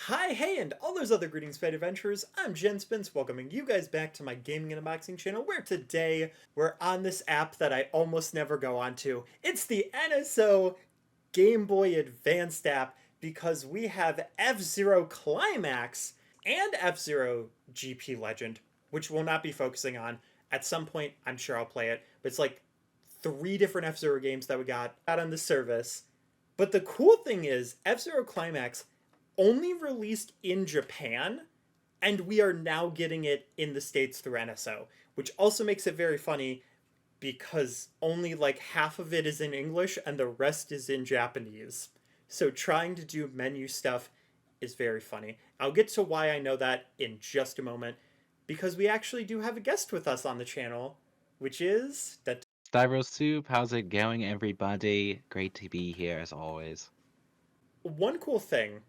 Hi, hey, and all those other greetings, Fate Adventurers. I'm Jen Spence, welcoming you guys back to my gaming and unboxing channel, where today we're on this app that I almost never go onto. It's the NSO Game Boy Advanced app because we have F-Zero Climax and F-Zero GP Legend, which we'll not be focusing on. At some point, I'm sure I'll play it, but it's like three different F-Zero games that we got out on the service. But the cool thing is, F-Zero Climax only released in Japan, and we are now getting it in the States through NSO, which also makes it very funny because only like half of it is in English and the rest is in Japanese. So trying to do menu stuff is very funny. I'll get to why I know that in just a moment, because we actually do have a guest with us on the channel, which is that Styro Soup, how's it going, everybody? Great to be here as always. one cool thing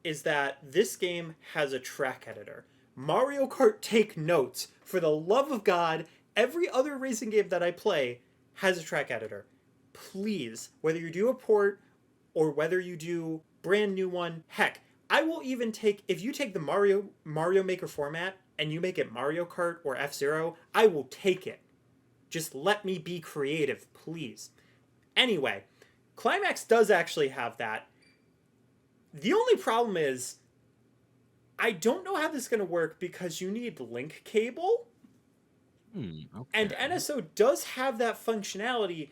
is that this game has a track editor. Mario Kart, take notes. For the love of God, every other racing game that I play has a track editor. Please, whether you do a port or whether you do brand new one, heck, I will even take if you take the Mario Maker format and you make it Mario Kart or F-Zero, I will take it. Just let me be creative, please. Anyway, Climax does actually have that. The only problem is I don't know how this is going to work because you need link cable, and Okay. NSO does have that functionality,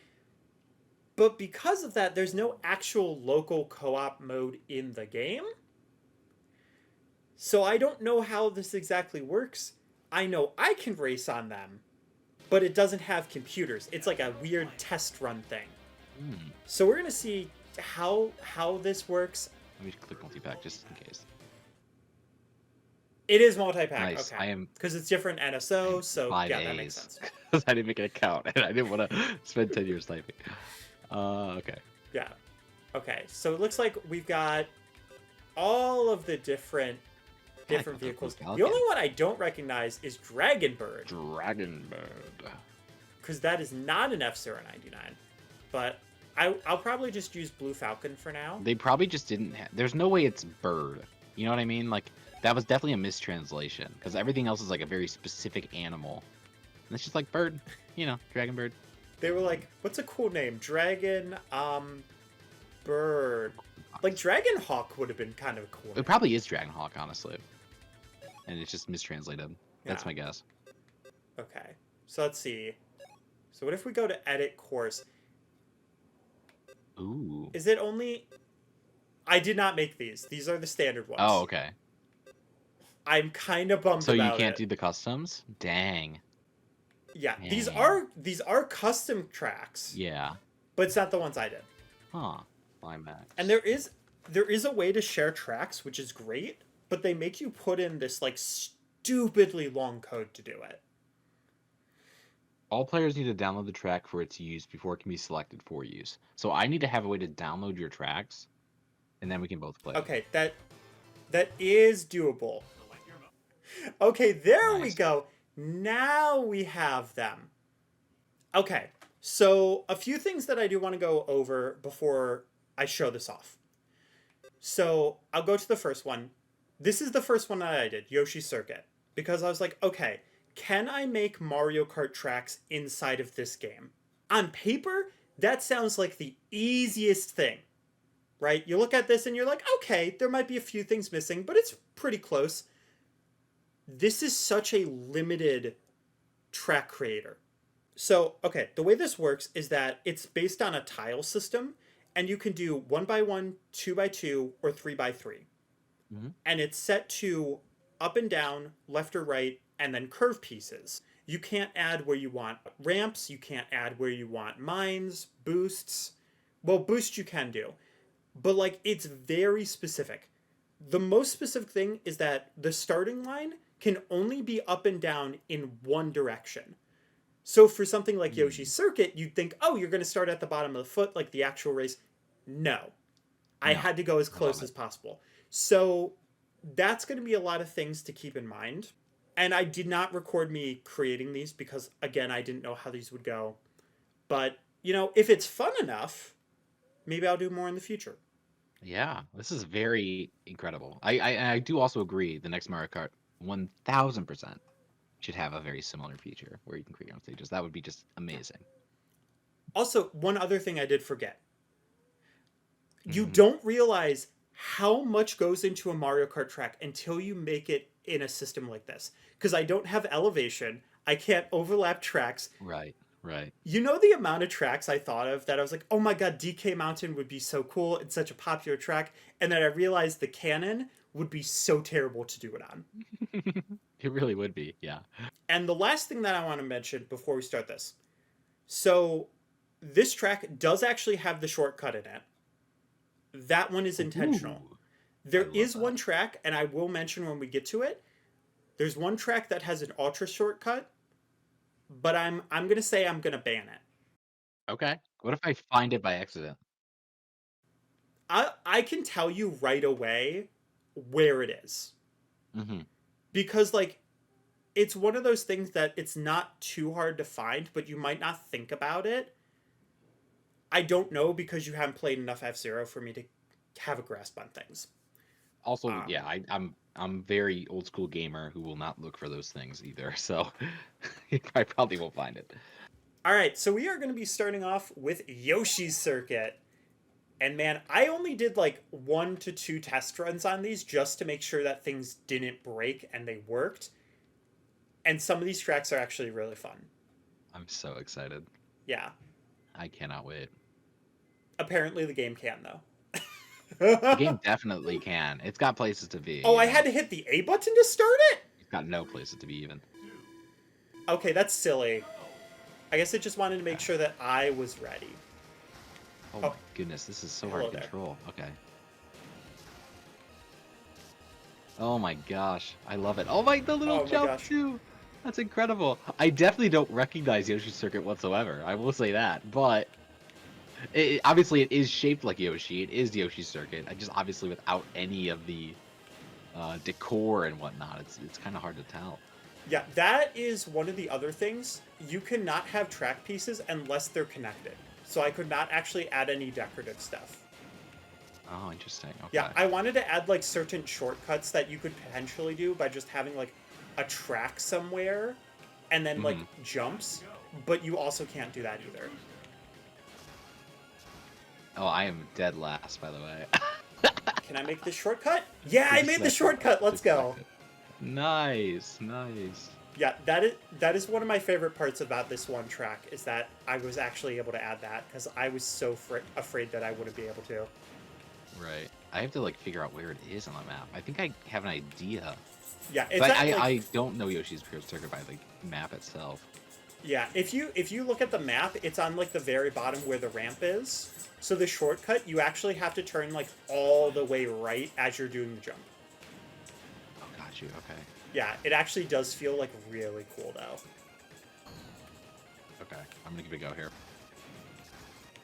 but because of that, there's no actual local co-op mode in the game. So I don't know how this exactly works. I know I can race on them, but it doesn't have computers. It's like a weird test run thing. Hmm. So we're going to see how this works. Let me click multi-pack just in case. It is multi-pack, Nice. okay. I am Because it's different I'm NSO, so five yeah, that makes A's sense. because I didn't make an account and I didn't want to spend 10 years typing. Okay. Yeah. Okay, so it looks like we've got all of the different Man, I come to a cool vehicles. The only Falcon. one I don't recognize is Dragonbird, Dragon Bird. because that is not an F-Zero 99. But I'll probably just use Blue Falcon for now. They probably just didn't there's no way it's bird. You know what I mean? Like, that was definitely a mistranslation because everything else is like a very specific animal. And it's just like bird, Dragon Bird. They were like, what's a cool name? Dragon, Bird. Like Dragon Hawk would have been kind of a cool It name. probably is Dragonhawk, honestly. And it's just mistranslated. Yeah. That's my guess. Okay. So let's see. So what if we go to edit course? Ooh. Is it only... I did not make these. These are the standard Oh, ones. okay. I'm kind of bummed So you about can't it. do the customs? Dang. Yeah, these Dang. are these are custom tracks, Yeah. but it's not the ones I did. Huh. And Climax. there is a way to share tracks, which is great, but they make you put in this like stupidly long code to do it. All players need to download the track for its use before it can be selected for use. So I need to have a way to download your tracks, and then we can both play them. Okay, that is doable. Okay, there we Nice. go. Now we have them. Okay, so a few things that I do want to go over before I show this off. So I'll go to the first one. This is the first one that I did, Yoshi Circuit, because I was like, okay, can I make Mario Kart tracks inside of this game? On paper, that sounds like the easiest thing, right? You look at this and you're like, okay, there might be a few things missing, but it's pretty close. This is such a limited track creator. So, okay, the way this works is that it's based on a tile system, and you can do 1x1, 2x2, or 3x3. Hmm. And it's set to up and down, left or right, and then curve pieces. You can't add where you want ramps, you can't add where you want mines, boosts. Well, boost you can do, but like it's very specific. The most specific thing is that the starting line can only be up and down in one direction. So for something like Yoshi's Circuit, you'd think, oh, you're going to start at the bottom of the foot like the actual race. No. I No, had to go as I close love as it. possible. So that's going to be a lot of things to keep in mind. And I did not record me creating these because, again, I didn't know how these would go. But, if it's fun enough, maybe I'll do more in the future. Yeah, this is very incredible. I do also agree. The next Mario Kart, 1000% should have a very similar feature where you can create your own stages. That would be just amazing. Also, one other thing I did forget. You Hmm. don't realize how much goes into a Mario Kart track until you make it in a system like this. Because I don't have elevation, I can't overlap tracks. Right, right. You know the amount of tracks I thought of that I was like, oh my god, DK Mountain would be so cool. It's such a popular track. And then I realized the cannon would be so terrible to do it on. It really would be, yeah. And the last thing that I want to mention before we start this. So, this track does actually have the shortcut in it. That one is intentional. Ooh, I There love is that. one track, and I will mention when we get to it. There's one track that has an ultra shortcut, but I'm gonna say I'm gonna ban it. Okay. What if I find it by accident? I can tell you right away where it is Hmm. because like it's one of those things that it's not too hard to find, but you might not think about it. I don't know because you haven't played enough F Zero for me to have a grasp on things. Also, Um, yeah, I'm very old school gamer who will not look for those things either. So I probably won't find it. all right, so we are going to be starting off with Yoshi's Circuit. And man, I only did like 1 to 2 test runs on these just to make sure that things didn't break and they worked. And some of these tracks are actually really fun. I'm so excited. Yeah. I cannot wait. Apparently the game can though. The game definitely can. It's got places to be, Oh, you I had know. to hit the A button to start it? It's got no places to be even. Okay, that's silly. I guess it just wanted to make Okay. sure that I was ready. Oh Oh, my goodness, this is so hard hello to there. control. Okay. Oh my gosh, I love it. Oh my, the little Oh my jump gosh. too. That's incredible. I definitely don't recognize Yoshi's Circuit whatsoever. I will say that, but obviously it is shaped like Yoshi. It is Yoshi's Circuit. I just obviously without any of the decor and whatnot, it's kind of hard to tell. Yeah, that is one of the other things. You cannot have track pieces unless they're connected. So I could not actually add any decorative stuff. Oh, interesting. Yeah, Okay. I wanted to add like certain shortcuts that you could potentially do by just having like a track somewhere and then like Hmm. jumps, but you also can't do that either. Oh, I am dead last, by the way. Can I make this shortcut? Yeah, I Just a made the second. shortcut. Let's Just a go. second. Nice, nice. Yeah, that is one of my favorite parts about this one track is that I was actually able to add that because I was so afraid that I wouldn't be able to. Right. I have to like figure out where it is on the map. I think I have an idea, Yeah, it's but at like I don't know Yoshi's Circuit by the map itself. yeah. If you look at the map, it's on like the very bottom where the ramp is. So the shortcut, you actually have to turn like all the way right as you're doing the jump. Oh, got you. Okay. Yeah, it actually does feel like really cool though. Okay. I'm gonna give it a go here.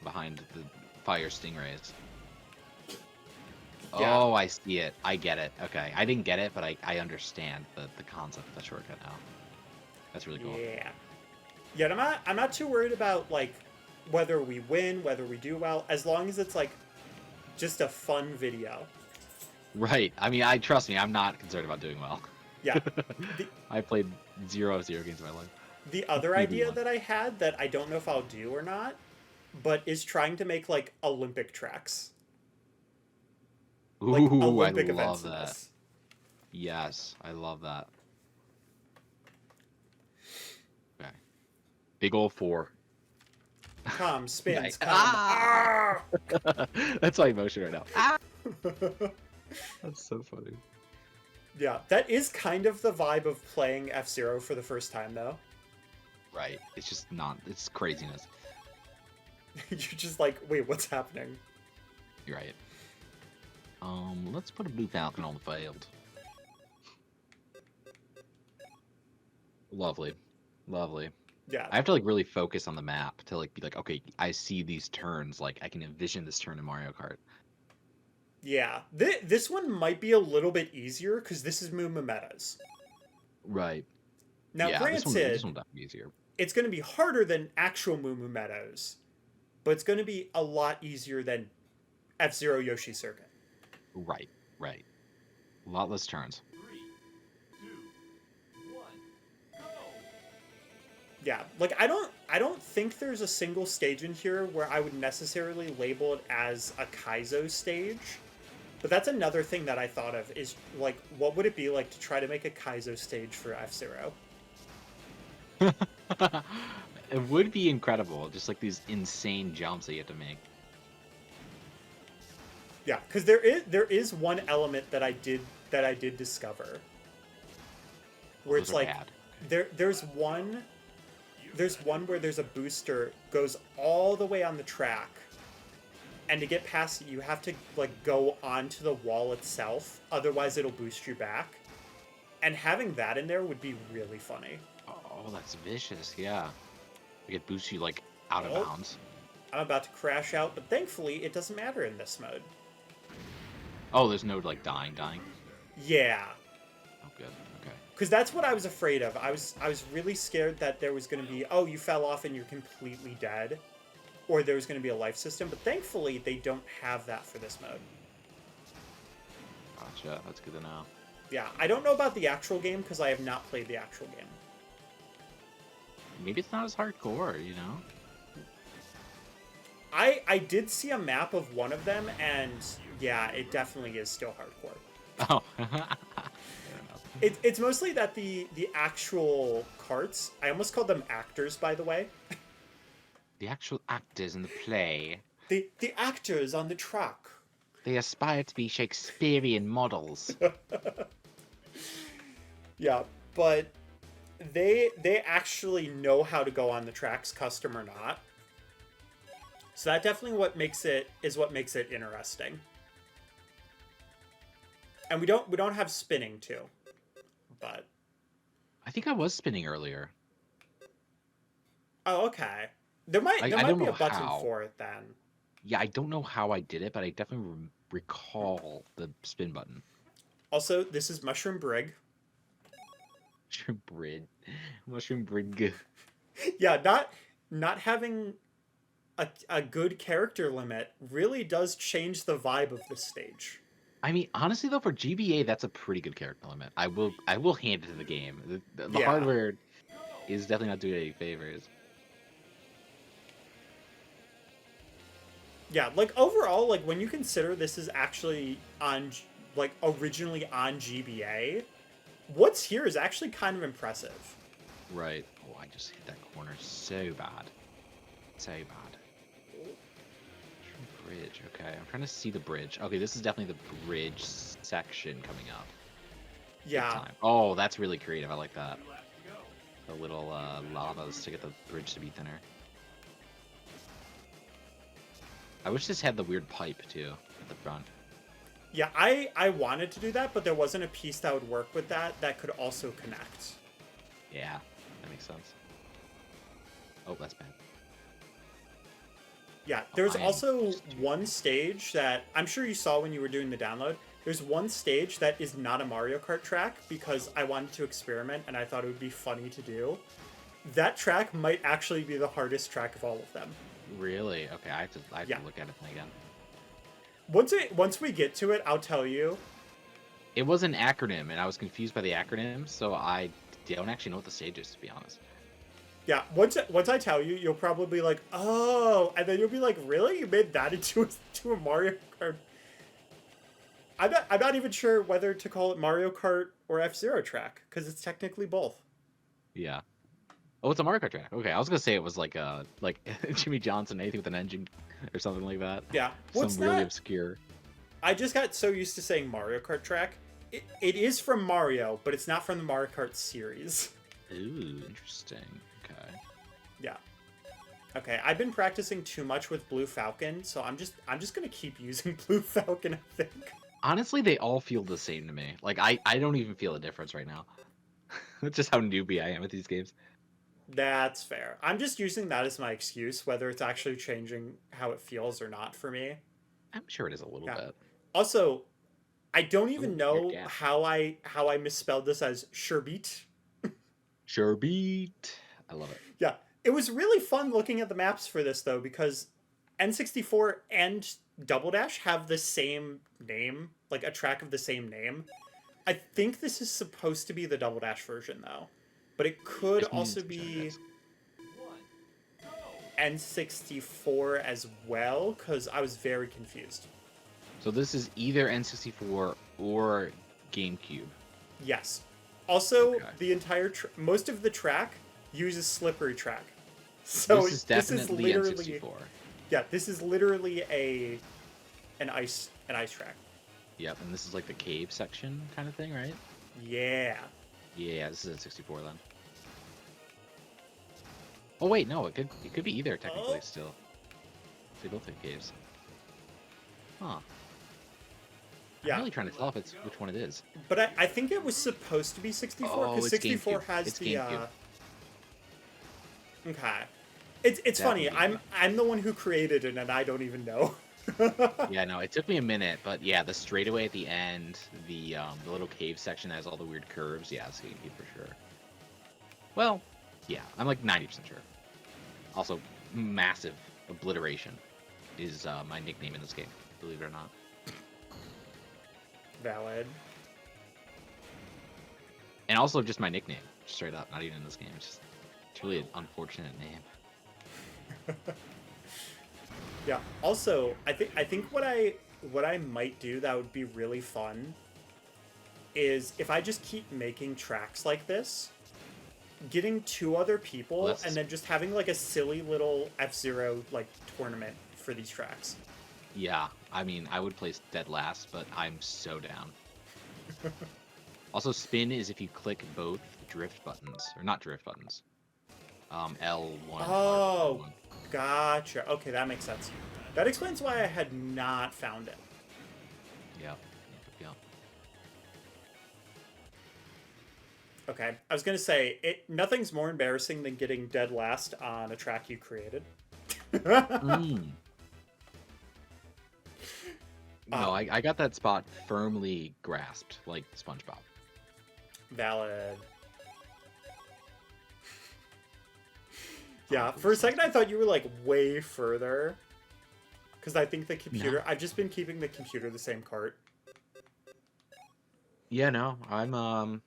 Behind the fire stingrays. Yeah. Oh, I see it. I get it. Okay. I didn't get it, but I understand the concept of the shortcut now. That's really cool. Yeah. Yeah, I'm not too worried about like whether we win, whether we do well, as long as it's like just a fun video. Right. I mean, I trust me. I'm not concerned about doing well. Yeah. The, I played 0 games in my life. the other Maybe idea one. that I had that I don't know if I'll do or not, but is trying to make like Olympic tracks. Like Ooh, I Olympic events love in that. this. Yes, I love that. Okay. Big ol' 4. Come, spins, Right. come. Ah! Ah! That's my emotion right now. Ah! That's so funny. Yeah, that is kind of the vibe of playing F-Zero for the first time though. Right. It's just not. It's craziness. You're just like, wait, what's happening? You're right. Let's put a blue falcon on the field. Lovely. Lovely. Yeah, I have to like really focus on the map to like be like, okay, I see these turns, like I can envision this turn in Mario Kart. yeah. This one might be a little bit easier because this is Moo Meadows. Right. Now, Yeah, this granted, one definitely easier. it's going to be harder than actual Moo Meadows, but it's going to be a lot easier than F-Zero Yoshi Circuit. Right, right. A lot less turns. Yeah, like I don't think there's a single stage in here where I would necessarily label it as a Kaizo stage. But that's another thing that I thought of is like what would it be like to try to make a Kaizo stage for F-Zero? It would be incredible, just like these insane jumps that you have to make. Yeah, because there is one element that I did discover Oh, where those it's are like bad. there's one where there's a booster goes all the way on the track, and to get past it you have to like go onto the wall itself, otherwise it'll boost you back. And having that in there would be really funny. Oh, that's vicious. Yeah, it boosts you like out of Oh, bounds. I'm about to crash out, but thankfully it doesn't matter in this mode. Oh, there's no like dying. Yeah, Oh, good. Okay. because that's what I was afraid of. I was really scared that there was going to be, oh, you fell off and you're completely dead, or there was going to be a life system. But thankfully they don't have that for this mode. Gotcha. That's good to know. Yeah, I don't know about the actual game because I have not played the actual game. Maybe it's not as hardcore, you know? I did see a map of one of them, and yeah, it definitely is still hardcore. Oh. Fair enough. It's mostly that the actual carts, I almost called them actors, by the way. The actual actors in the play, The actors on the track. they aspire to be Shakespearean models. Yeah, but they actually know how to go on the tracks, custom or not. So that definitely what makes it interesting. And we don't have spinning too. But I think I was spinning earlier. oh, okay. There might I there might don't be a know button how. for it then. Yeah, I don't know how I did it, but I definitely recall the spin button. Also, this is Mushroom Brig. Mushroom bridge. Mushroom bridge. Yeah, not having a good character limit really does change the vibe of this stage. I mean, honestly though, for GBA, that's a pretty good character limit. I will hand it to the game. The Yeah. hardware is definitely not doing any favors. Yeah, like overall, like when you consider this is actually on like originally on GBA, what's here is actually kind of impressive. Right. Oh, I just hit that corner so bad. So bad. Bridge. Okay, I'm trying to see the bridge. Okay, this is definitely the bridge section coming up. Big Yeah. time. Oh, that's really creative. I like that. The little lavas to get the bridge to be thinner. I wish this had the weird pipe too at the front. Yeah, I wanted to do that, but there wasn't a piece that would work with that could also connect. Yeah, that makes sense. Oh, that's bad. Yeah, there's I am also stupid. one stage that I'm sure you saw when you were doing the download. There's one stage that is not a Mario Kart track because I wanted to experiment and I thought it would be funny to do. That track might actually be the hardest track of all of them. Really? Okay, I have Yeah. to look at it again. Once we get to it, I'll tell you. It was an acronym, and I was confused by the acronym, so I don't actually know what the stage is, to be honest. Yeah, once I tell you, you'll probably be like, "Oh," and then you'll be like, "Really? You made that into a Mario Kart?" I'm not even sure whether to call it Mario Kart or F-Zero track because it's technically both. Yeah. Oh, it's a Mario Kart track. Okay, I was gonna say it was like like Jimmy Johnson, anything with an engine or something like that. Yeah, Some what's really that? obscure. I just got so used to saying Mario Kart track. It is from Mario, but it's not from the Mario Kart series. Ooh, interesting. Okay. Yeah. Okay, I've been practicing too much with Blue Falcon, so I'm just gonna keep using Blue Falcon, I think. Honestly, they all feel the same to me. Like I don't even feel a difference right now. That's just how newbie I am at these games. That's fair. I'm just using that as my excuse, whether it's actually changing how it feels or not for me. I'm sure it is a little Yeah. bit. Also, I don't Oh, even weird know gap. how I misspelled this as sherbet. Sure beat. I love it. Yeah, it was really fun looking at the maps for this though because N64 and Double Dash have the same name, like a track of the same name. I think this is supposed to be the Double Dash version though, but it could also be N64 as well, because I was very confused. So this is either N64 or GameCube. Yes. Also, Okay. the entire most of the track uses slippery track. So this is definitely literally N64. yeah, this is literally an ice track. Yep, and this is like the cave section kind of thing, right? Yeah. Yeah, this is N64 then. Oh wait, no, it could be either technically still. They both have caves. Huh. Yeah. I'm really trying to tell if it's which one it is. But I think it was supposed to be 64 because 64 GameCube. has It's the GameCube. Okay. It's funny. Definitely. I'm the one who created it and I don't even know. Yeah, no, it took me a minute, but yeah, the straightaway at the end, the little cave section that has all the weird curves, yeah, it's GameCube for sure. Well, yeah, I'm like 90% sure. Also, massive obliteration is my nickname in this game, believe it or not. Valid. And also just my nickname, straight up, not even in this game. It's really an unfortunate name. Yeah. Also, I think what I might do that would be really fun is if I just keep making tracks like this, getting 2 other people and then just having like a silly little F-Zero like tournament for these tracks. Yeah, I mean, I would place dead last, but I'm so down. Also, spin is if you click both drift buttons, or not drift buttons. L1. Oh, gotcha. Okay, that makes sense. That explains why I had not found it. Yeah. Okay, I was gonna say nothing's more embarrassing than getting dead last on a track you created. No, I got that spot firmly grasped, like SpongeBob. Valid. Yeah, for a second I thought you were like way further. Because I think the computer... No. I've just been keeping the computer the same cart. Yeah, no, I'm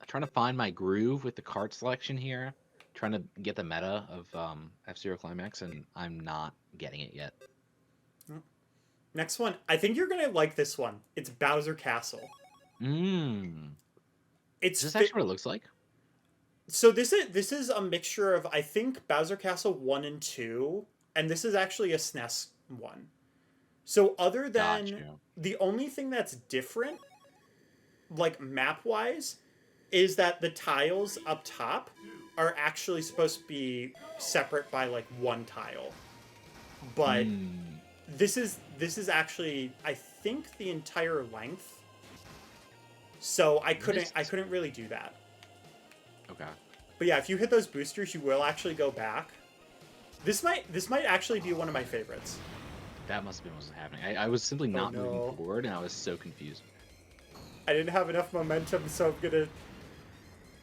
trying to find my groove with the card selection here. Trying to get the meta of F-Zero Climax, and I'm not getting it yet. Next one. I think you're going to like this one. It's Bowser Castle. Is this actually what it looks like? So this is a mixture of, I think, Bowser Castle 1 and 2, and this is actually a SNES one. So other than... Gotcha. The only thing that's different, like map-wise, is that the tiles up top are actually supposed to be separate by like 1 tile. But this is actually, I think, the entire length. So I couldn't really do that. Okay. But yeah, if you hit those boosters, you will actually go back. This might actually be one of my favorites. That must have been what was happening. I was simply not moving forward, and I was so confused. I didn't have enough momentum, so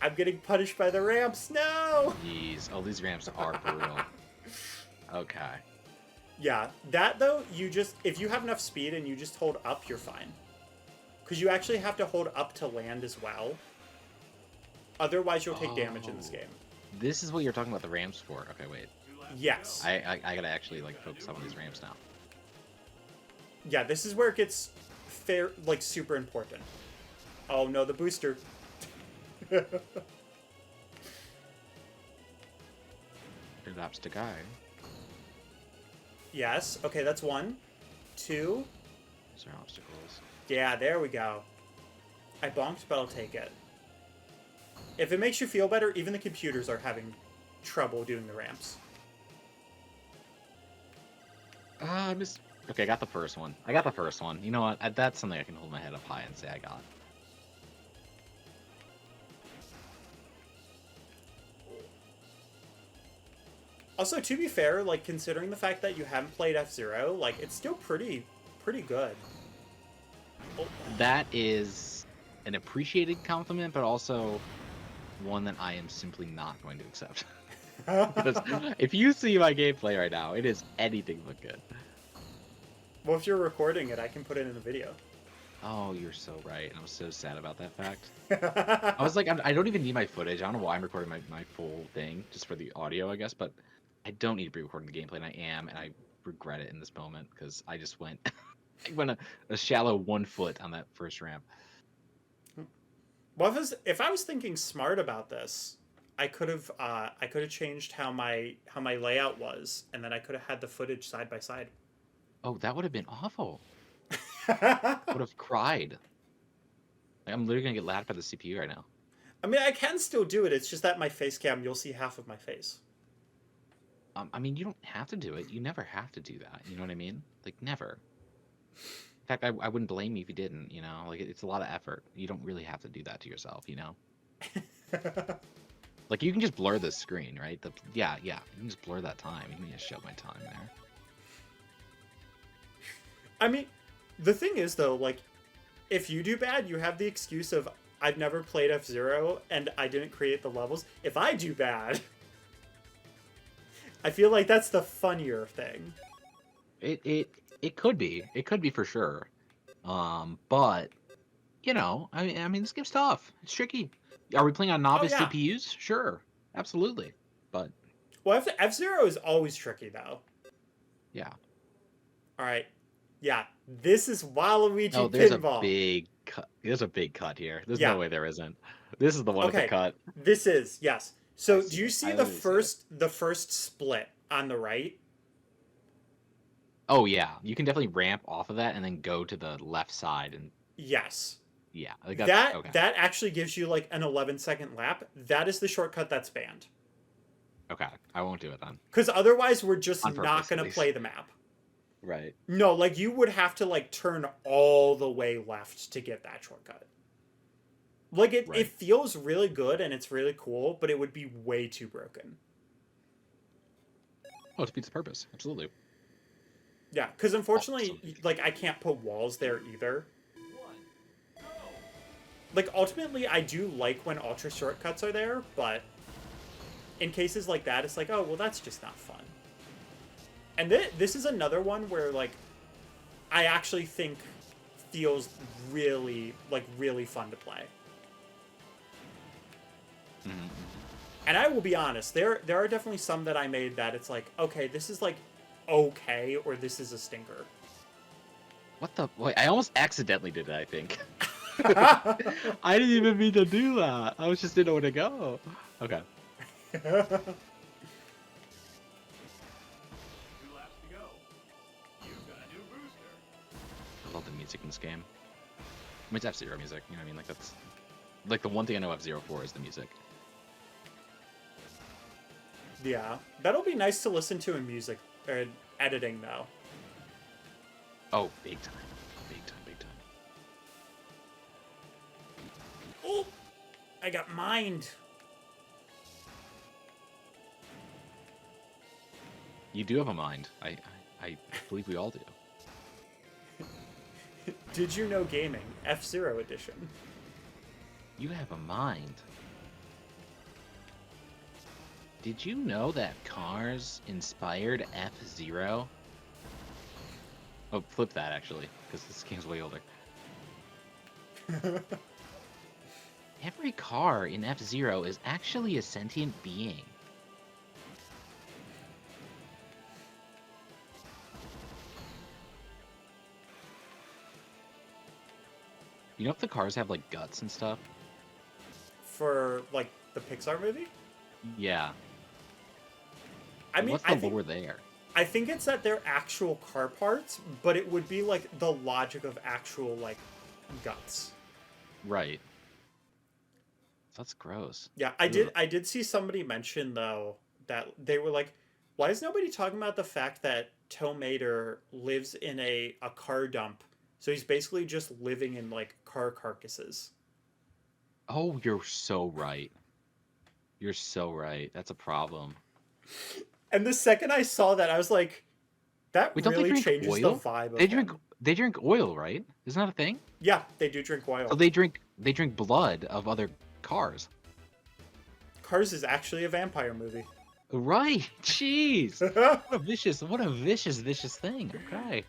I'm getting punished by the ramps. No! Jeez. Oh, these ramps are brutal. Okay. Yeah, that though, if you have enough speed and you just hold up, you're fine. Because you actually have to hold up to land as well. Otherwise, you'll take damage in this game. This is what you're talking about the ramps for. Okay, wait. Yes. I gotta actually like focus on these ramps now. Yeah, this is where it gets super important. Oh no, the booster. It opts to guy. Yes. Okay, that's 1. 2. Those are obstacles. Yeah, there we go. I bonked, but I'll take it. If it makes you feel better, even the computers are having trouble doing the ramps. I missed. Okay, I got the first one. You know what? That's something I can hold my head up high and say I got. Also, to be fair, like, considering the fact that you haven't played F-Zero, like, it's still pretty good. Oh. That is an appreciated compliment, but also one that I am simply not going to accept. Because if you see my gameplay right now, it is anything but good. Well, if you're recording it, I can put it in the video. Oh, you're so right. And I was so sad about that fact. I was like, I don't even need my footage. I don't know why I'm recording my full thing, just for the audio, I guess, but I don't need to be recording the gameplay, and I am, and I regret it in this moment, because I just went, I went a shallow 1 foot on that first ramp. Well, if I was thinking smart about this, I could have changed how my layout was, and then I could have had the footage side by side. Oh, that would have been awful. I Would have cried. Like, I'm literally gonna get laughed by the CPU right now. mean, I can still do it. It's just that my face cam, you'll see half of my face. I mean, you don't have to do it. You never have to do that. You know what I mean? Like, never. In fact, I wouldn't blame you if you didn't, you know? Like, it's a lot of effort. You don't really have to do that to yourself, you know? Like, you can just blur the screen, right? Yeah, you can just blur that time. You can just show my time there. I mean, the thing is though, like, if you do bad, you have the excuse of I've never played F-Zero and I didn't create the levels. If I do bad, I feel like that's the funnier thing. It could be. It could be for sure. But you know, I mean, this game's tough. It's tricky. Are we playing on Oh novice yeah. CPUs? Sure, absolutely. But Well, F-Zero is always tricky though. yeah. All right. Yeah, this is Waluigi Oh, there's a Pinball. big cut. There's a big cut here. There's Yeah. no way there isn't. This is the one with the Okay. cut. This is, yes. I So, do see you it. see I the literally see it. first split on the right? Oh yeah, you can definitely ramp off of that and then go to the left side and Yes. yeah, like that's That okay. that actually gives you like an 11-second lap. That is the shortcut that's banned. Okay, I won't do it then. Because otherwise, we're just On not purpose, at gonna least. play the map. Right. No, like you would have to like turn all the way left to get that shortcut. Like it Right. feels really good and it's really cool, but it would be way too broken. Oh, it defeats the purpose. Absolutely. Yeah, because unfortunately, Awesome. like I can't put walls there either. Like ultimately, I do like when ultra shortcuts are there, but in cases like that, it's like, oh well, that's just not fun. And this is another one where like I actually think feels really really fun to play. Mm-hmm. And I will be honest, there are definitely some that I made that it's like, okay, this is like okay, or this is a stinker. What the? Wait, I almost accidentally did it, I think. I didn't even mean to do that. I was just didn't know where to go. Okay. I love the music in this game. I mean, it's F-Zero music. You know what I mean? Like that's like the one thing I know F-Zero for is the music. Yeah, that'll be nice to listen to in music or editing though. Oh, big time, big time, big time. Oh, I got mined. You do have a mind. I believe we all do. Did you know gaming F-Zero edition? You have a mind. Did you know that Cars inspired F-Zero? Oh, flip that actually, because this game's way older. Every car in F-Zero is actually a sentient being. You know if the cars have like guts and stuff? For like the Pixar movie? Yeah. I mean, What's I the think lore there? I think it's that they're actual car parts, but it would be like the logic of actual like guts. Right. That's gross. Yeah, I did see somebody mention though that they were like, why is nobody talking about the fact that Tow Mater lives in a car dump? So he's basically just living in like car carcasses. Oh, you're so right. You're so right. That's a problem. And the second I saw that, I was like, that Wait, don't they really drink changes oil? the vibe of They drink him. they drink oil, right? Isn't that a thing? Yeah, they do drink oil. So they drink blood of other cars. Cars is actually a vampire movie. Right. Jeez. What a vicious thing. Okay.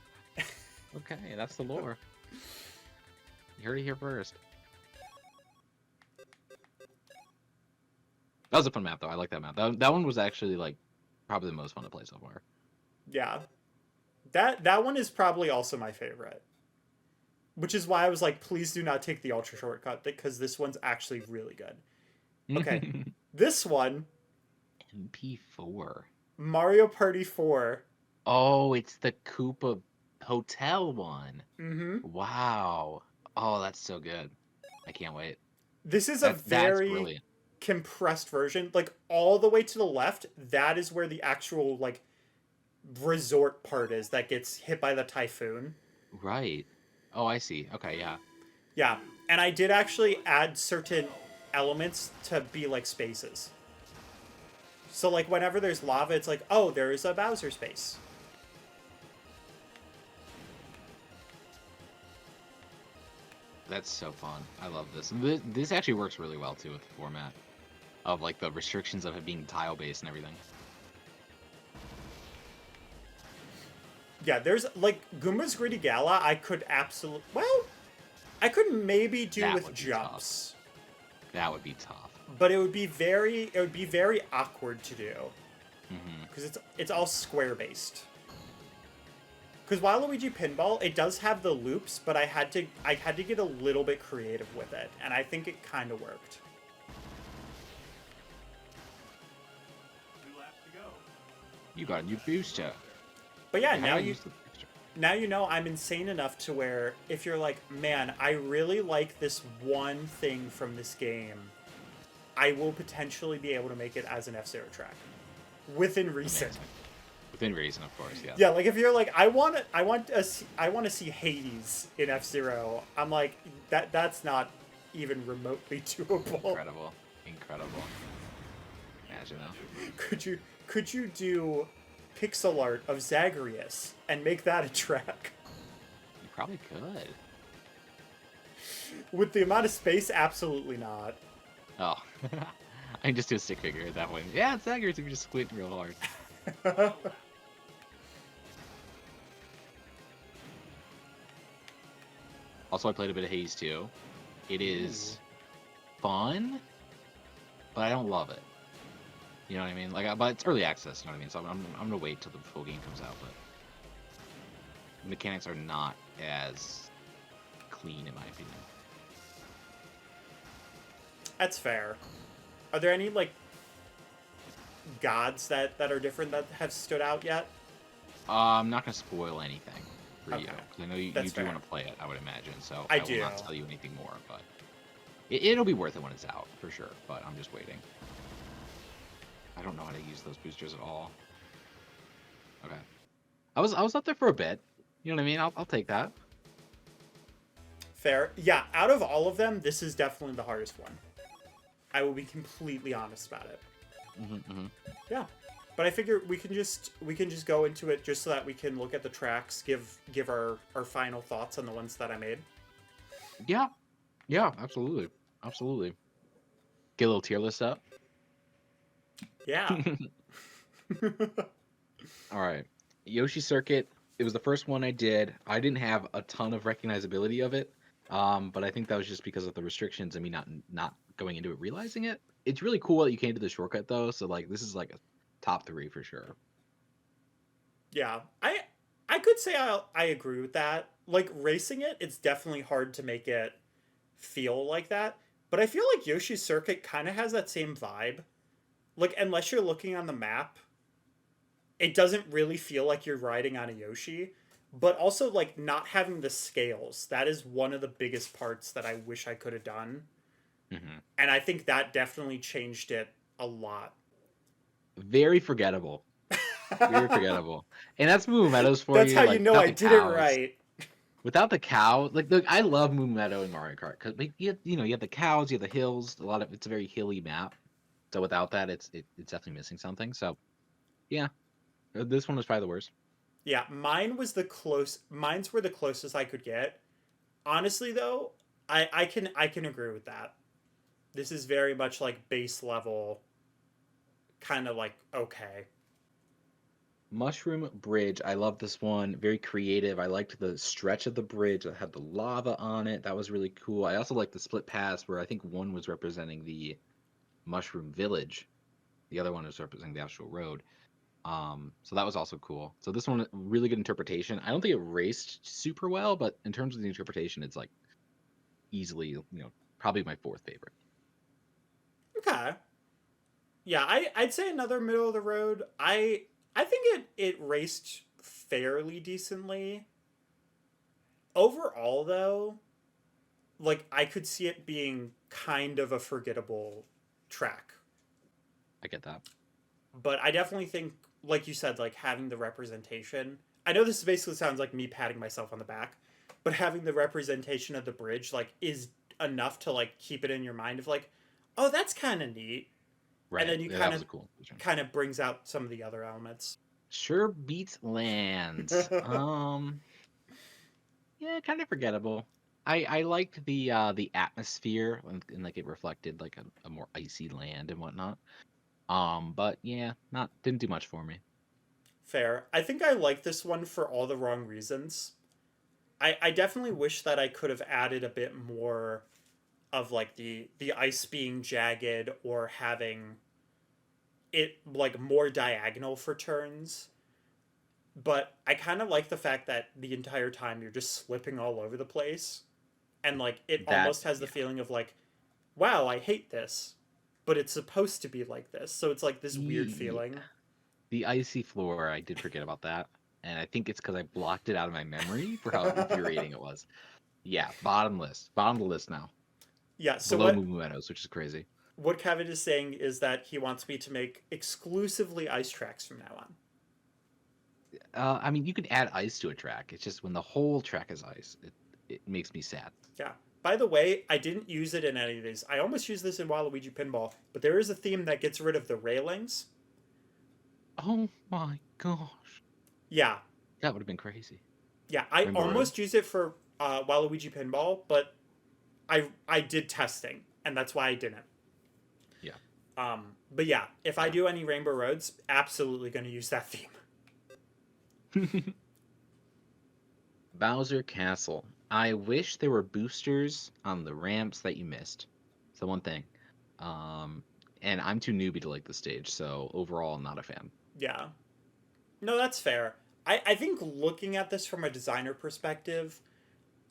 Okay, that's the lore. You heard it here first. That was a fun map, though. I like that map. That one was actually, like, probably the most fun to play so far. Yeah. That one is probably also my favorite. Which is why I was like, please do not take the ultra shortcut, because this one's actually really good. Okay. This one, MP4. Mario Party 4. Oh, it's the Koopa Hotel one. Mm-hmm. Wow. Oh, that's so good. I can't wait. This is a That's very brilliant. compressed version. Like, all the way to the left, that is where the actual, like, resort part is that gets hit by the typhoon. Right. Oh, I see. Okay, yeah. Yeah. And I did actually add certain elements to be like spaces. So, like, whenever there's lava, it's like, oh, there is a Bowser space. That's so fun. I love this. This actually works really well, too, with the format of, like, the restrictions of it being tile-based and everything. Yeah, there's, like, Goomba's Gritty Gala, I could absolutely... Well, I could maybe do That with would be jumps. That would be tough. But it would be very awkward to do. Mm-hmm. Because it's all square-based. Because Waluigi Pinball, it does have the loops, but I had to get a little bit creative with it, and I think it kind of worked. 2 laps to go. You got a new booster. But yeah, How now do I you use the booster? now you know I'm insane enough to where if you're like, man, I really like this one thing from this game, I will potentially be able to make it as an F-Zero track. Within reason. Amazing. Within reason, of course, yeah. Yeah, like if you're like, I want to see Hades in F-Zero, I'm like, that's not even remotely doable. Incredible. Incredible. Imagine that. Could you do pixel art of Zagreus and make that a track? You probably could. With the amount of space, absolutely not. Oh. I can just do a stick figure at that point. Yeah, it's accurate if you just squint real hard. Also, I played a bit of Haze too. It is fun, but I don't love it. You know what I mean? Like, but it's early access. You know what I mean? So I'm gonna wait till the full game comes out. But the mechanics are not as clean, in my opinion. That's fair. Are there any like gods that are different that have stood out yet? I'm not gonna spoil anything for you Okay. because I know you That's do fair. want to play it. I would imagine. So I will do. not tell you anything more. But it'll be worth it when it's out for sure. But I'm just waiting. I don't know how to use those boosters at all. Okay. I was up there for a bit. You know what I mean? I'll take that. Fair. Yeah, out of all of them, this is definitely the hardest one. I will be completely honest about it. Yeah. But I figure we can just go into it just so that we can look at the tracks, give our final thoughts on the ones that I made. Yeah. Yeah, absolutely. Absolutely. Get a little tier list up. Yeah. All right. Yoshi Circuit. It was the first one I did. I didn't have a ton of recognizability of it. But I think that was just because of the restrictions and me not going into it realizing it. It's really cool that you came to the shortcut though. So like this is like a top 3 for sure. Yeah. I could say I agree with that. Like racing it, it's definitely hard to make it feel like that. But I feel like Yoshi's Circuit kind of has that same vibe. Like unless you're looking on the map, it doesn't really feel like you're riding on a Yoshi. But also like not having the scales. That is one of the biggest parts that I wish I could have done. And I think that definitely changed it a lot. Very forgettable. Very forgettable. And that's Moo Meadows for That's you. how like, you know without I the did it cows. right. Without the cow, like look, I love Moo Meadow in Mario Kart because you have the cows, you have the hills. It's a very hilly map. So without that, it's definitely missing something. So yeah, this one was probably the worst. Yeah, mines were the closest I could get. Honestly though, I can agree with that. This is very much like base level, kind of like okay. Mushroom Bridge. I love this one. Very creative. I liked the stretch of the bridge that had the lava on it. That was really cool. I also liked the split paths where I think one was representing the Mushroom Village. The other one was representing the actual road. So that was also cool. So this one, really good interpretation. I don't think it raced super well, but in terms of the interpretation, it's like easily, probably my fourth favorite. Okay. Yeah, I'd say another middle of the road. I think it raced fairly decently. Overall though, like I could see it being kind of a forgettable track. I get that. But I definitely think like you said like having the representation. I know this basically sounds like me patting myself on the back, but having the representation of the bridge like is enough to like keep it in your mind of like, "Oh, that's kind of neat." And Right. then you Yeah, that was a cool inclusion. kind of brings out some of the other elements. Sure beats lands. Yeah, kind of forgettable. I liked the atmosphere and like it reflected like a more icy land and whatnot. But yeah, not didn't do much for me. Fair. I think I like this one for all the wrong reasons. I definitely wish that I could have added a bit more of like the ice being jagged or having it like more diagonal for turns. But I kind of like the fact that the entire time you're just slipping all over the place and like it That almost has the yeah. feeling of like, wow, I hate this, but it's supposed to be like this. So it's like this weird Ye- feeling. The icy floor, I did forget about that, and I think it's because I blocked it out of my memory for how infuriating it was. Yeah, bottom of the list now, Yeah, so below Moo Moo Meadows, which is crazy. what Kevin is saying is that he wants me to make exclusively ice tracks from now on. I mean, you can add ice to a track. It's just when the whole track is ice, it makes me sad. Yeah. By the way, I didn't use it in any of these. I almost used this in Waluigi Pinball, but there is a theme that gets rid of the railings. Oh my gosh, Yeah, that would have been crazy. yeah. I Rainbow Road. almost used it for Waluigi Pinball, but I did testing, and that's why I didn't. Yeah. But yeah, if I do any Rainbow Roads, absolutely going to use that theme. Bowser Castle. I wish there were boosters on the ramps that you missed. It's the one thing. Um, and I'm too newbie to like the stage, so overall, not a fan. Yeah. No, that's fair. I think looking at this from a designer perspective,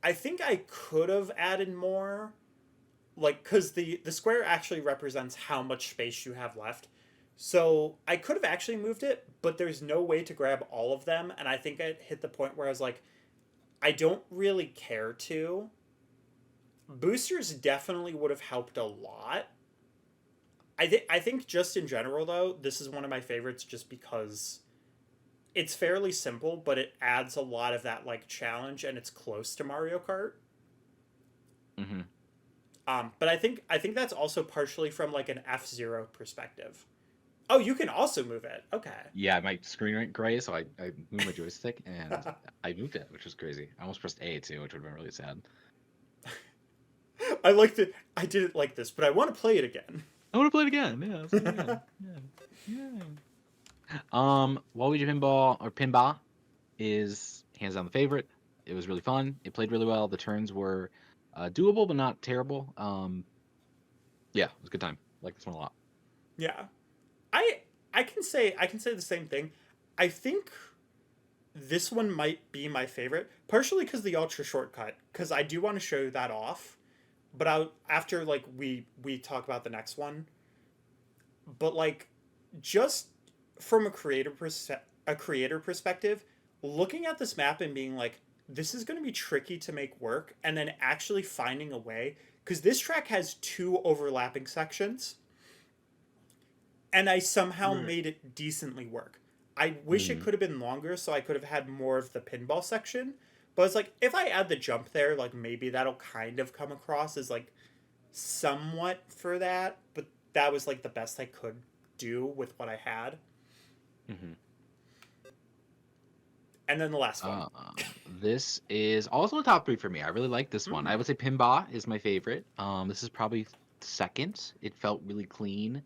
I think I could have added more. Like, because the square actually represents how much space you have left. So I could have actually moved it, but there's no way to grab all of them. And I think I hit the point where I was like, I don't really care to. Boosters definitely would have helped a lot. I think just in general though, this is one of my favorites just because it's fairly simple, but it adds a lot of that like challenge and it's close to Mario Kart. Hmm. But I think that's also partially from like an F-Zero perspective. Oh, you can also move it. Okay. Yeah, my screen went gray, so I moved my joystick and I moved it, which was crazy. I almost pressed A too, which would have been really sad. I liked it. I didn't like this, but I want to play it again. I want to play it again. Yeah, let's play it again. Yeah. Waluigi Pinball or Pinball is hands down the favorite. It was really fun. It played really well. The turns were doable, but not terrible. Yeah, it was a good time. I like this one a lot. Yeah. I I can say the same thing. I think this one might be my favorite, partially because the ultra shortcut, because I do want to show that off. But after like we talk about the next one, but like just from a creator perspective, looking at this map and being like, this is going to be tricky to make work, and then actually finding a way because this track has two overlapping sections, and I somehow Right. made it decently work. I wish it Mm, could have been longer so I could have had more of the pinball section. But it's like if I add the jump there, like maybe that'll kind of come across as like somewhat for that, but that was like the best I could do with what I had. mm-hmm. And then the last one. This is also a top three for me. I really like this one. Mm. I would say Pinball is my favorite. This is probably second. It felt really clean.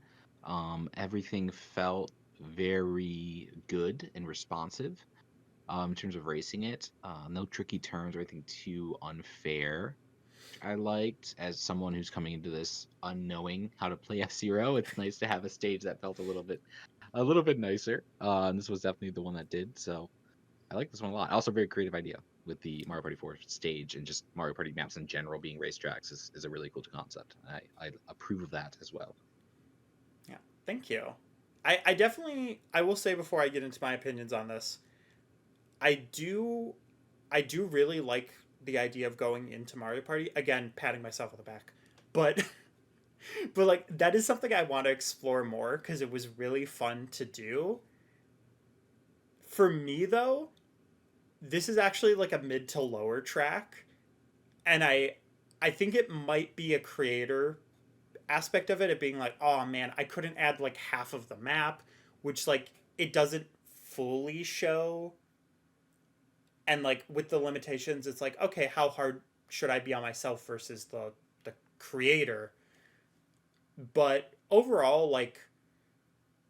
Everything felt very good and responsive in terms of racing it. No tricky turns or anything too unfair. I liked as someone who's coming into this unknowing how to play F-Zero. It's nice to have a stage that felt a little bit nicer. And this was definitely the one that did. So I like this one a lot. Also, very creative idea with the Mario Party 4 stage and just Mario Party maps in general being racetracks is a really cool concept. I approve of that as well. Yeah, thank you. I definitely, I will say before I get into my opinions on this, I do I do really like the idea of going into Mario Party. Again, patting myself on the back. But but like that is something I want to explore more because it was really fun to do. For me though, this is actually like a mid to lower track, and I think it might be a creator aspect of it, it being like, oh man, I couldn't add like half of the map, which like it doesn't fully show. And like with the limitations, it's like, okay, how hard should I be on myself versus the creator? But overall, like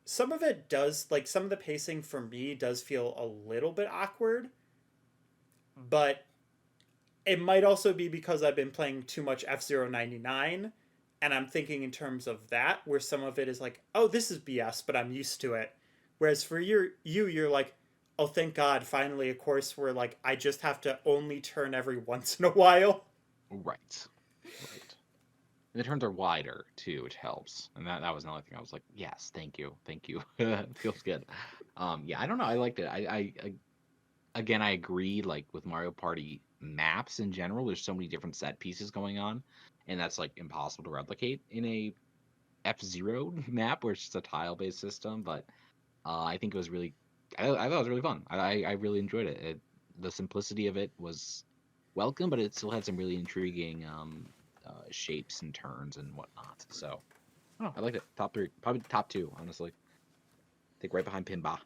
some of it does, like some of the pacing for me does feel a little bit awkward, but it might also be because I've been playing too much F-Zero 99 and I'm thinking in terms of that, where some of it is like, oh, this is BS, but I'm used to it. Whereas for you're like, oh, thank God, finally a course where like I just have to only turn every once in a while. Right. Right. And the turns are wider too, which helps. And that was another thing. I was like, yes, thank you, thank you. It feels good. Yeah, I don't know. I liked it. I again, I agree. Like with Mario Party maps in general, there's so many different set pieces going on, and that's like impossible to replicate in a F-Zero map where it's just a tile-based system. But I think it was really, I thought it was really fun. I really enjoyed it. The simplicity of it was welcome, but it still had some really intriguing shapes and turns and whatnot. So, I don't know, I liked it. Top three, probably top two, honestly. I think right behind Pinbah.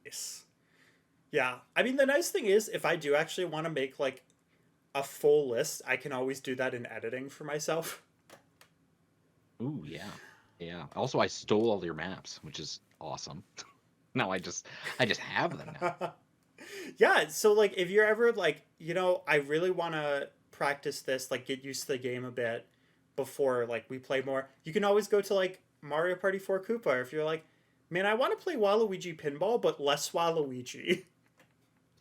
Yes. Yeah. I mean, the nice thing is, if I do actually want to make like a full list, I can always do that in editing for myself. Ooh, yeah, yeah. Also, I stole all your maps, which is awesome. Now I just have them now. Yeah, so like if you're ever like, I really want to practice this, like get used to the game a bit before like we play more. You can always go to like Mario Party 4 Koopa if you're like, man, I want to play Waluigi pinball but less Waluigi.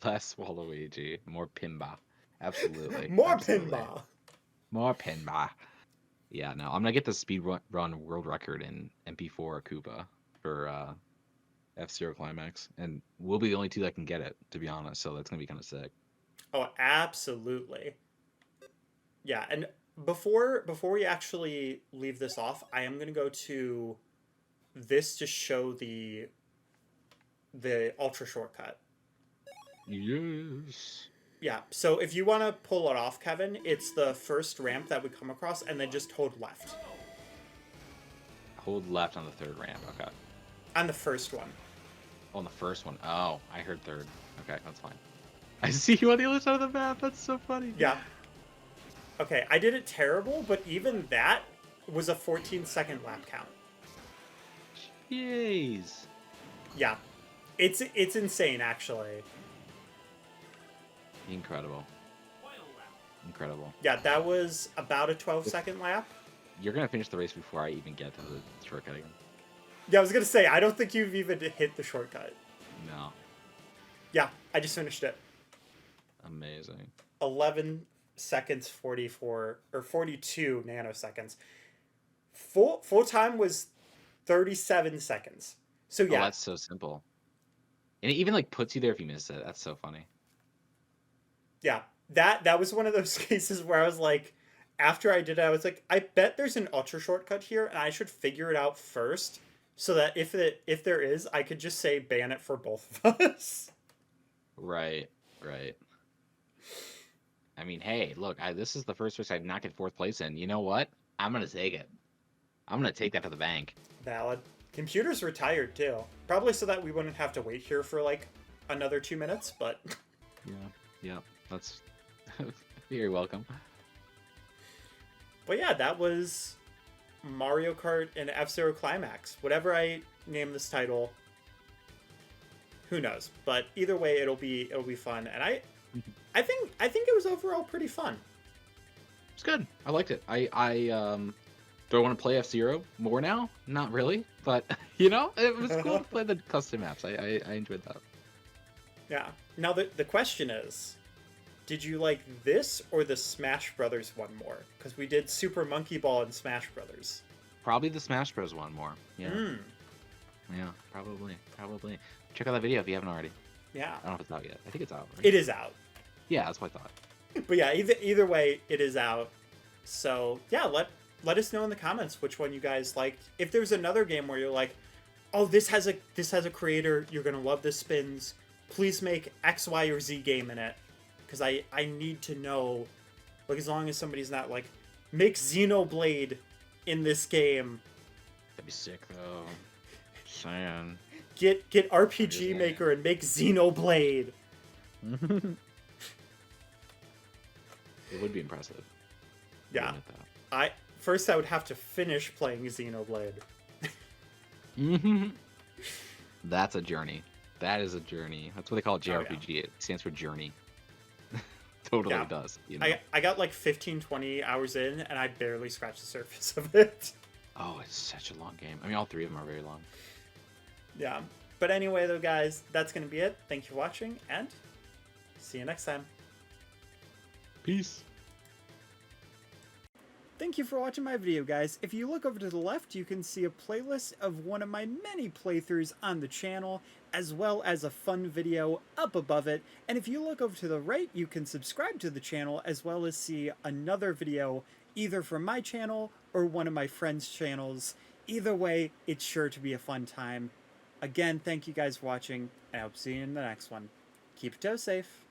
Less Waluigi, more Pinbah. Absolutely, More absolutely. pinball. More Pinbah. Yeah, no, I'm gonna get the run world record in MP4 Koopa for F-Zero Climax, and we'll be the only two that can get it, to be honest. So that's gonna be kind of sick. Oh, absolutely. Yeah, and before we actually leave this off, I am going to go to this to show the ultra shortcut. Yes. Yeah, so if you want to pull it off, Kevin, it's the first ramp that we come across, and then just hold left. Hold left on the third ramp. Okay. On the first one. On the first one. Oh, I heard third. Okay, that's fine. I see you on the other side of the map. That's so funny. Yeah. Okay, I did it terrible, but even that was a 14-second lap count. Jeez. Yeah. It's insane, actually. Incredible. Incredible. Yeah, that was about a 12-second lap. You're gonna finish the race before I even get to the shortcut again. Yeah, I was going to say, I don't think you've even hit the shortcut. No. Yeah, I just finished it. Amazing. 11 seconds 44 or 42 nanoseconds. Full time was 37 seconds. So yeah. Oh, that's so simple. And it even like puts you there if you miss it. That's so funny. Yeah. That was one of those cases where I was like, after I did it, I was like, I bet there's an ultra shortcut here and I should figure it out first so that if there is, I could just say ban it for both of us. Right. Right. I mean, hey, look, this is the first race I've not get fourth place in. You know what? I'm gonna take it. I'm gonna take that to the bank. Valid. Computer's retired too. Probably so that we wouldn't have to wait here for like another 2 minutes, but Yeah. Yeah. That's very welcome. But yeah, that was Mario Kart and F-Zero Climax. Whatever I name this title, who knows? But either way, it'll be fun, and I think it was overall pretty fun. It's good. I liked it. Do I want to play F-Zero more now? Not really, but you know, it was cool to play the custom maps. I enjoyed that. Yeah. Now the question is, did you like this or the Smash Brothers one more? Because we did Super Monkey Ball and Smash Brothers. Probably the Smash Bros one more. Yeah. Yeah, probably. Check out that video if you haven't already. Yeah. I don't know if it's out yet. I think it's out. Right? It is out. Yeah, that's what I thought. But yeah, either way, it is out. So yeah, let us know in the comments which one you guys liked. If there's another game where you're like, oh, this has a creator, you're gonna love the spins. Please make X, Y, or Z game in it, because I need to know. Like, as long as somebody's not like, make Xenoblade in this game. That'd be sick though. Saying. Get RPG Maker and make Xenoblade. It would be impressive. Yeah. I would have to finish playing Xenoblade. That's a journey. That is a journey. That's what they call it, JRPG. Oh, yeah. It stands for journey. Totally does. You know? I got like 15, 20 hours in, and I barely scratched the surface of it. Oh, it's such a long game. I mean, all three of them are very long. Yeah. But anyway, though, guys, that's going to be it. Thank you for watching, and see you next time. Peace. Thank you for watching my video, guys. If you look over to the left, you can see a playlist of one of my many playthroughs on the channel, as well as a fun video up above it. And if you look over to the right, you can subscribe to the channel, as well as see another video, either from my channel or one of my friends' channels. Either way, it's sure to be a fun time. Again, thank you guys for watching, and I hope to see you in the next one. Keep your toes safe.